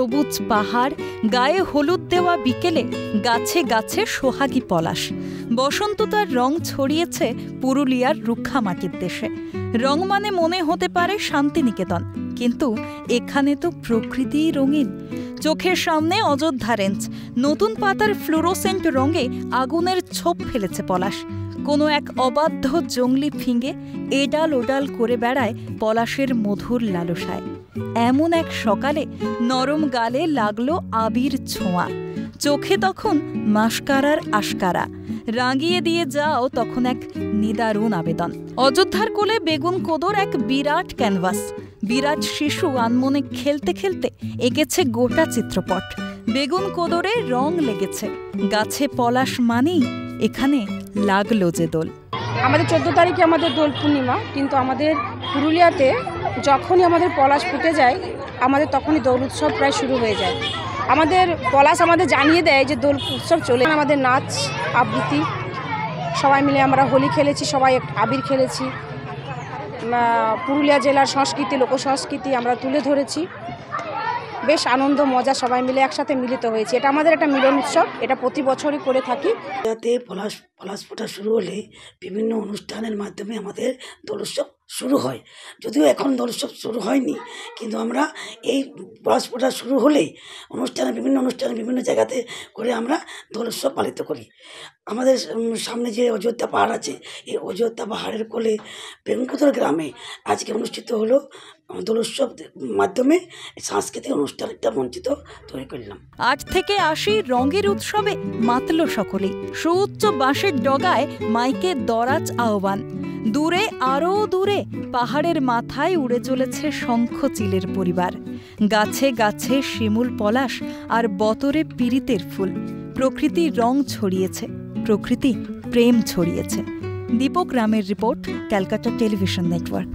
সবুজ পাহাড়, গায়ে হলুদ দেওয়া বিকেলে গাছে গাছে সোহাগী পলাশ। বসন্ত তার রং ছড়িয়েছে পুরুলিয়ার রুক্ষা মাটির দেশে। রং মানে মনে হতে পারে শান্তিনিকেতন, কিন্তু এখানে তো প্রকৃতিই রঙিন। চোখের সামনে অযোধ্যা রেঞ্জ, নতুন পাতার ফ্লুরোসেন্ট রঙে আগুনের ছোপ ফেলেছে পলাশ। কোনো এক অবাধ্য জংলি ফিঙে এডাল ওডাল করে বেড়ায় পলাশের মধুর লালসায়। এমন এক সকালে নরম গালে লাগলো আবির ছোঁয়া, চোখে তখন মাস্কারার আশকারা। রাঙিয়ে দিয়ে যাও তখন এক নিদারুণ আবেদন। অযোধ্যার কোলে বেগুন কোদর এক বিরাট ক্যানভাস। বিরাট শিশু আনমনে খেলতে খেলতে এঁকেছে গোটা চিত্রপট। বেগুন কোদরে রং লেগেছে, গাছে পলাশ মানেই এখানে লাগলো যে দোল। আমাদের 14 তারিখে আমাদের দোল পূর্ণিমা, কিন্তু আমাদের পুরুলিয়াতে যখনই আমাদের পলাশ ফুটে যায় আমাদের তখনই দোল উৎসব প্রায় শুরু হয়ে যায়। আমাদের পলাশ আমাদের জানিয়ে দেয় যে দোল উৎসব চলে। আমাদের নাচ আবৃত্তি সবাই মিলে আমরা হোলি খেলেছি, সবাই আবির খেলেছি। পুরুলিয়া জেলার সংস্কৃতি, লোকসংস্কৃতি আমরা তুলে ধরেছি। বেশ আনন্দ মজা সবাই মিলে একসাথে মিলিত হয়েছে। এটা আমাদের একটা মিলন উৎসব, এটা প্রতি বছরই করে থাকি। যাতে পলাশ ফোটা শুরু হলে বিভিন্ন অনুষ্ঠানের মাধ্যমে আমাদের দোল উৎসব শুরু হয়। যদিও এখন দোল উৎসব শুরু হয়নি, কিন্তু আমরা এই পলাশ ফোটা শুরু হলেই বিভিন্ন অনুষ্ঠানে বিভিন্ন জায়গাতে করে আমরা দোল উৎসব পালিত করি। আমাদের সামনে যে অযোধ্যা পাহাড় আছে, এই অযোধ্যা পাহাড়ের কোলে বেগুনকোদর গ্রামে আজকে অনুষ্ঠিত হলো দোল উৎসব মাধ্যমে সাংস্কৃতিক অনুষ্ঠান একটা মঞ্চিত তৈরি করলাম। 8 থেকে 80 রঙের উৎসবে মাতল সকলেই। সুউচ্চ বাঁশের ডগায় মাইকে দরাজ আহ্বান। দূরে আরও দূরে পাহাড়ের মাথায় উড়ে চলেছে শঙ্খচিলের পরিবার। গাছে গাছে শিমুল পলাশ আর বতরে পিরিতের ফুল। প্রকৃতি রং ছড়িয়েছে, প্রকৃতি প্রেম ছড়িয়েছে। দীপক রামের রিপোর্ট, ক্যালকাটা টেলিভিশন নেটওয়ার্ক।